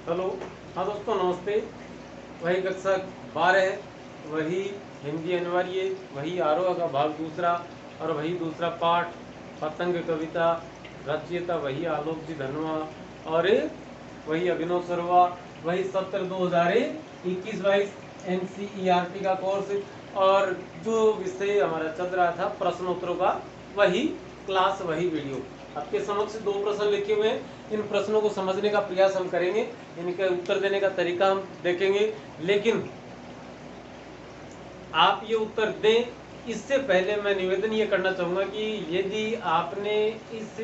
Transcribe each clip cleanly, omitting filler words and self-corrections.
Hello. हाँ दोस्तों, नमस्ते। वही कक्षा 12, वही हिंदी अनिवार्य, वही आरोह का भाग दूसरा और वही दूसरा पाठ पतंग कविता रचयिता वही आलोक जी धनवा और वही अभिनव सरवा, वही सत्र 2021-22 NCERT का कोर्स। और जो विषय हमारा चल रहा था प्रश्नोत्तरों का, वही क्लास वही वीडियो। आपके समक्ष 2 प्रश्न लिखे हुए हैं। इन प्रश्नों को समझने का प्रयास हम करेंगे, इनके उत्तर देने का तरीका हम देखेंगे। लेकिन आप ये उत्तर दें, इससे पहले मैं निवेदन ये करना चाहूँगा कि यदि आपने इस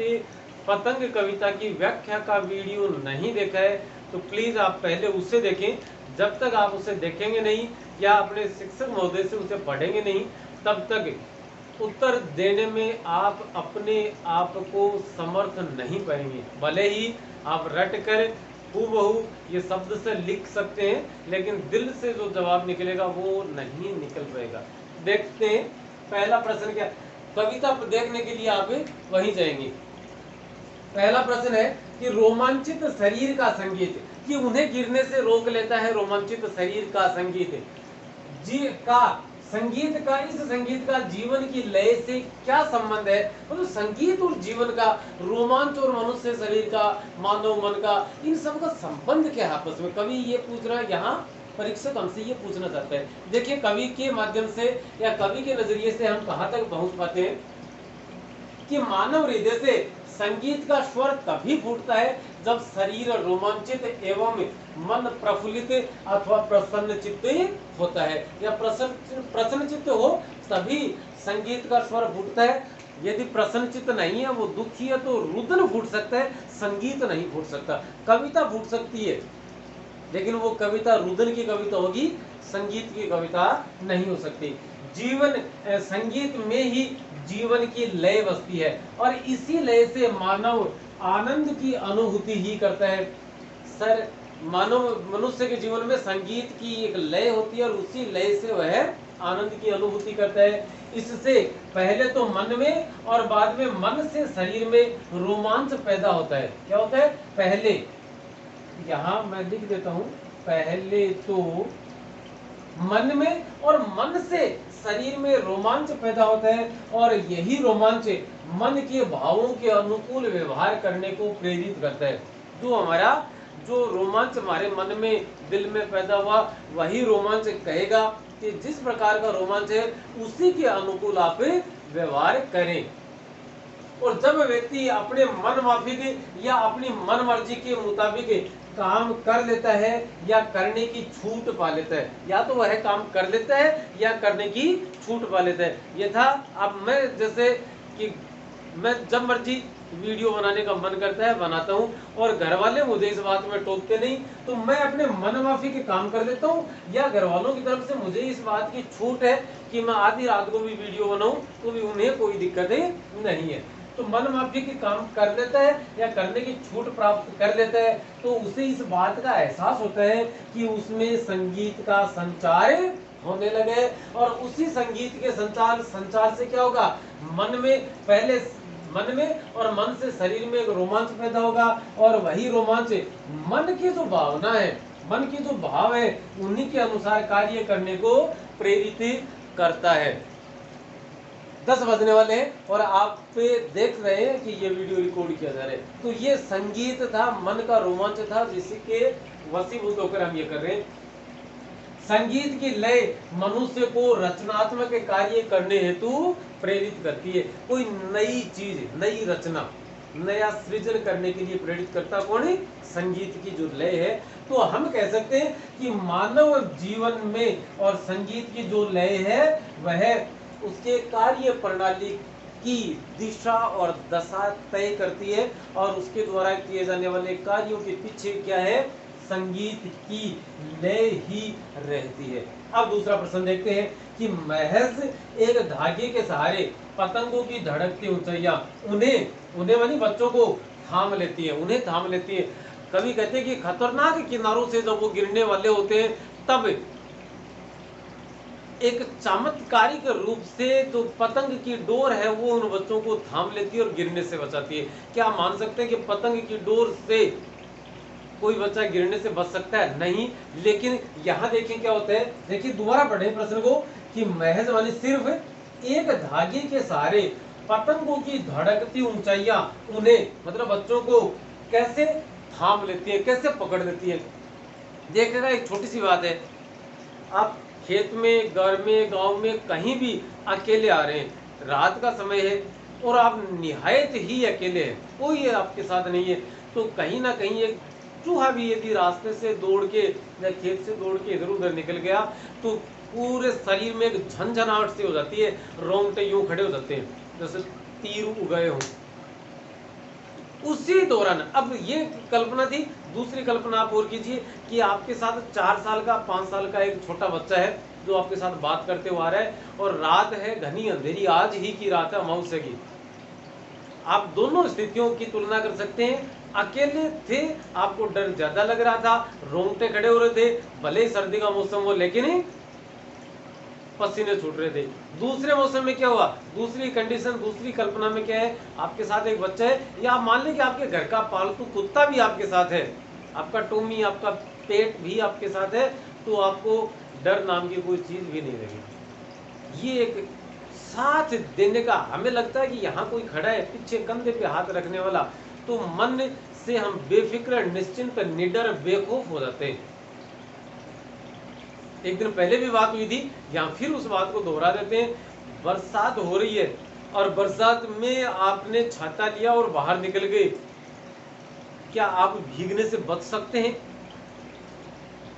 पतंग कविता की व्याख्या का वीडियो नहीं देखा है तो प्लीज़ आप पहले उसे देखें। जब तक आप उसे देखेंगे नहीं या अपने शिक्षक महोदय से उसे पढ़ेंगे नहीं, तब तक उत्तर देने में आप अपने आप को समर्थ नहीं पाएंगे। भले ही आप रट कर हूबहू ये शब्द से लिख सकते हैं, लेकिन दिल से जो जवाब निकलेगा वो नहीं निकल पाएगा। देखते हैं पहला प्रश्न क्या। कविता देखने के लिए आप वहीं जाएंगे। पहला प्रश्न है कि रोमांचित शरीर का संगीत, कि उन्हें गिरने से रोक लेता है रोमांचित शरीर का संगीत। जी का संगीत का इस संगीत का जीवन की लय से क्या संबंध है? मतलब संगीत और जीवन का, रोमांच और मनुष्य शरीर का, मानव मन का, इन सब का संबंध क्या है आपस में? कवि ये पूछ रहा है, यहाँ परीक्षक हमसे ये पूछना चाहता है। देखिए, कवि के माध्यम से या कवि के नजरिए से हम कहाँ तक पहुंच पाते हैं कि मानव हृदय से संगीत का स्वर तभी फूटता है जब शरीर रोमांचित एवं मन प्रफुल्लित अथवा प्रसन्न चित्त होता है, या प्रसन्न चित्त हो तभी संगीत का स्वर फूटता है। यदि प्रसन्न चित्त नहीं है, वो दुखी है, तो रुदन फूट सकता है, संगीत नहीं फूट सकता। कविता फूट सकती है, लेकिन वो कविता रुदन की कविता होगी, संगीत की कविता नहीं हो सकती। जीवन संगीत में ही जीवन की लय बसती है और इसी लय से मानव आनंद की अनुभूति ही करता है। सर, मानव मनुष्य के जीवन में संगीत की एक लय होती है और उसी लय से वह आनंद की अनुभूति करता है। इससे पहले तो मन में और बाद में मन से शरीर में रोमांच पैदा होता है। क्या होता है? पहले, यहाँ मैं लिख देता हूं, पहले तो मन में और मन से शरीर में रोमांच पैदा होता है और यही रोमांच मन के भावों के अनुकूल व्यवहार करने को प्रेरित करता है। जो रोमांच हमारे मन में, दिल में पैदा हुआ, वही रोमांच कहेगा कि जिस प्रकार का रोमांच है उसी के अनुकूल आप व्यवहार करें। और जब व्यक्ति अपने मन माफिक या अपनी मन मर्जी के मुताबिक काम कर लेता है या करने की छूट पा लेता है, या तो वह काम कर लेता है या करने की छूट पा लेता है। ये था। अब मैं जैसे कि मैं जब मर्जी वीडियो बनाने का मन करता है बनाता हूँ, और घर वाले मुझे इस बात में टोकते नहीं, तो मैं अपने मन माफी के काम कर लेता हूँ, या घर वालों की तरफ से मुझे इस बात की छूट है कि मैं आधी रात को भी वीडियो बनाऊं तो भी उन्हें कोई दिक्कत नहीं है। तो मन माफी के काम कर लेता है या करने की छूट प्राप्त कर लेता है, तो उसे इस बात का एहसास होता है कि उसमें संगीत का संचार होने लगे, और उसी संगीत के संचार से क्या होगा? मन में और मन से शरीर में एक रोमांच पैदा होगा, और वही रोमांच मन की जो भावना है, मन की जो भाव है, उन्हीं के अनुसार कार्य करने को प्रेरित करता है। 10 बजने वाले हैं और आप पे देख रहे हैं कि ये वीडियो रिकॉर्ड किया जा रहा है। तो ये संगीत था, मन का रोमांच था, जिसके वशीभूत होकर हम ये कर रहे हैं। संगीत की लय मनुष्य को रचनात्मक कार्य करने हेतु प्रेरित करती है। कोई नई चीज, नई रचना, नया सृजन करने के लिए प्रेरित करता कौन है? संगीत की जो लय है। तो हम कह सकते हैं कि मानव जीवन में और संगीत की जो लय है वह उसके कार्य प्रणाली की दिशा और दशा तय करती है, और उसके द्वारा किए जाने वाले कार्यों के पीछे क्या है? संगीत की लय ही रहती है। अब दूसरा प्रश्न देखते हैं कि महज एक धागे के सहारे पतंगों की धड़कती ऊंचाइयां उन्हें मानी बच्चों को थाम लेती है, उन्हें थाम लेती है। कवि कहते हैं कि खतरनाक किनारों से जब वो गिरने वाले होते हैं, तब एक चमत्कारिक रूप से जो पतंग की डोर है वो उन बच्चों को थाम लेती है और गिरने से बचाती है। क्या मान सकते हैं कि पतंग की डोर से कोई बच्चा गिरने से बच सकता है? नहीं। लेकिन यहाँ देखें क्या होता है, देखिए दोबारा पढ़े प्रश्न को कि महज वाली सिर्फ एक धागे के सहारे पतंगों की धड़कती ऊंचाइयां उन्हें मतलब बच्चों को कैसे थाम लेती है, कैसे पकड़ लेती है। देखने का एक छोटी सी बात है, आप खेत में, घर में, गांव में कहीं भी अकेले आ रहे हैं, रात का समय है और आप निहायत ही अकेले हैं, कोई आपके साथ नहीं है, तो कहीं ना कहीं एक चूहा भी यदि रास्ते से दौड़ के या खेत से दौड़ के इधर उधर निकल गया तो पूरे शरीर में एक झनझनाहट सी हो जाती है, रोंगटे यूं खड़े हो जाते हैं जैसे तीर उगाए हों। उसी दौरान अब ये कल्पना थी, दूसरी कल्पना आप और कीजिए कि आपके साथ 4 साल का 5 साल का एक छोटा बच्चा है जो आपके साथ बात करते हुआ आ रहा है और रात है घनी अंधेरी, आज ही की रात है अमावस्या की। आप दोनों स्थितियों की तुलना कर सकते हैं। अकेले थे, आपको डर ज्यादा लग रहा था, रोंगटे खड़े हो रहे थे, भले ही सर्दी का मौसम हो लेकिन पसीने छूट रहे थे। दूसरे मौसम में क्या हुआ, दूसरी कंडीशन, दूसरी कल्पना में क्या है, आपके साथ एक बच्चा है या आप मान लें कि आपके घर का पालतू कुत्ता भी आपके साथ है, आपका टोमी, आपका पेट भी आपके साथ है, तो आपको डर नाम की कोई चीज भी नहीं लगेगी। ये एक साथ देने का, हमें लगता है कि यहाँ कोई खड़ा है पीछे कंधे पे हाथ रखने वाला, तो मन से हम बेफिक्र, निश्चिंत, निडर, बेखौफ हो जाते हैं। एक दिन पहले भी बात हुई थी, यहाँ फिर उस बात को दोहरा देते हैं। बरसात हो रही है और बरसात में आपने छाता लिया और बाहर निकल गए, क्या आप भीगने से बच सकते हैं?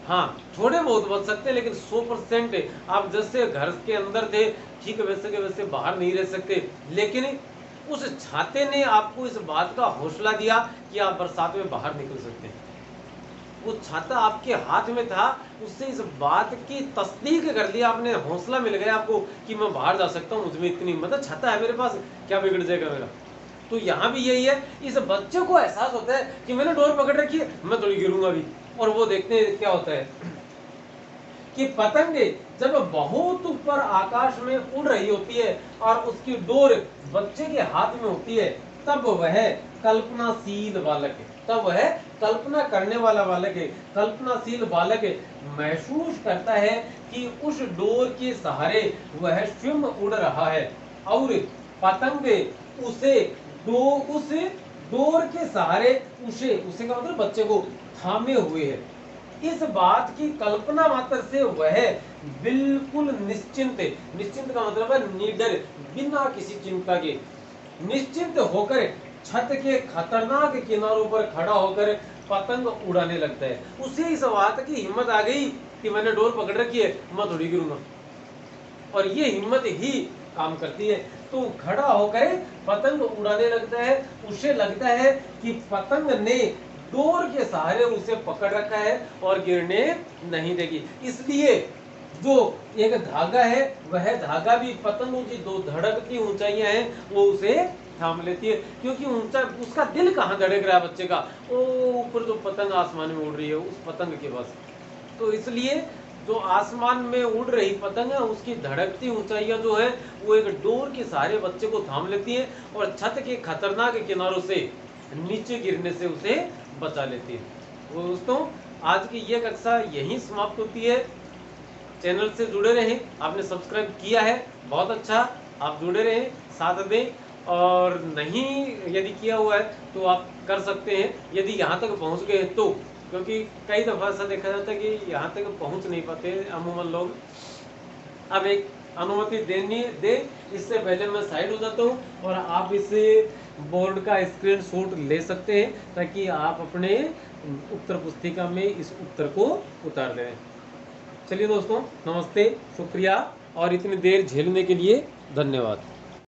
हाँ, थोड़े बहुत बच सकते हैं, लेकिन 100% आप जैसे घर के अंदर थे ठीक वैसे के वैसे बाहर नहीं रह सकते। लेकिन उस छाते ने आपको इस बात का हौसला दिया कि आप बरसात में बाहर निकल सकते हैं। वो छाता आपके हाथ में था, उससे इस बात की तस्दीक कर लिया आपने, हौसला मिल गया आपको कि मैं बाहर जा सकता हूँ, मुझमें इतनी मतलब छाता है मेरे पास, क्या बिगड़ जाएगा मेरा। तो यहाँ भी यही है, इस बच्चे को एहसास होता है कि मैंने डोर पकड़ रखी है, मैं थोड़ी गिरूंगा भी। और वो देखते हैं क्या होता है कि पतंगे जब बहुत ऊपर आकाश में उड़ रही होती है और उसकी डोर बच्चे के हाथ में होती है, तब वह कल्पनाशील बालक है, तब वह कल्पना करने वाला बालक है, कल्पनाशील बालक महसूस करता है कि उस डोर के सहारे वह स्वयं उड़ रहा है और पतंग उसे उस डोर के सहारे उसे का मतलब बच्चे को थामे हुए है। इस बात की कल्पना मात्र से वह बिल्कुल निश्चिंत का मतलब है निडर, बिना किसी चिंता के निश्चिंत होकर छत के खतरनाक किनारों पर खड़ा होकर पतंग उड़ाने लगता है। उसे इस बात की हिम्मत आ गई कि मैंने डोर पकड़ रखी है, मैं थोड़ी गिरूंगा, और ये हिम्मत ही काम करती है। तो खड़ा होकर पतंग उड़ाने लगता है, उसे लगता है कि पतंग ने डोर के सहारे उसे पकड़ रखा है और गिरने नहीं देगी। इसलिए जो एक धागा है, वह धागा भी पतंगों की दो धड़कती ऊंचाइयां हैं वो उसे थाम लेती है, क्योंकि ऊंचा उसका दिल कहाँ धड़क रहा है बच्चे का, ओ ऊपर जो पतंग आसमान में उड़ रही है उस पतंग के पास। तो इसलिए जो आसमान में उड़ रही पतंग है उसकी धड़कती ऊंचाइयां जो है वो एक डोर के सहारे बच्चे को थाम लेती है और छत के खतरनाक किनारों से नीचे गिरने से उसे बचा लेती है। वो दोस्तों, आज की ये कक्षा यहीं समाप्त होती है। चैनल से जुड़े रहें, आपने सब्सक्राइब किया है बहुत अच्छा, आप जुड़े रहें, साथ दें, और नहीं यदि किया हुआ है तो आप कर सकते हैं यदि यहाँ तक पहुँच गए तो, क्योंकि कई दफ़ा ऐसा देखा जाता है कि यहाँ तक पहुँच नहीं पाते अमूमन लोग। अब एक अनुमति दे, इससे पहले मैं साइड हो जाता हूँ और आप इस बोर्ड का स्क्रीनशॉट ले सकते हैं ताकि आप अपने उत्तर पुस्तिका में इस उत्तर को उतार दें। चलिए दोस्तों, नमस्ते, शुक्रिया और इतनी देर झेलने के लिए धन्यवाद।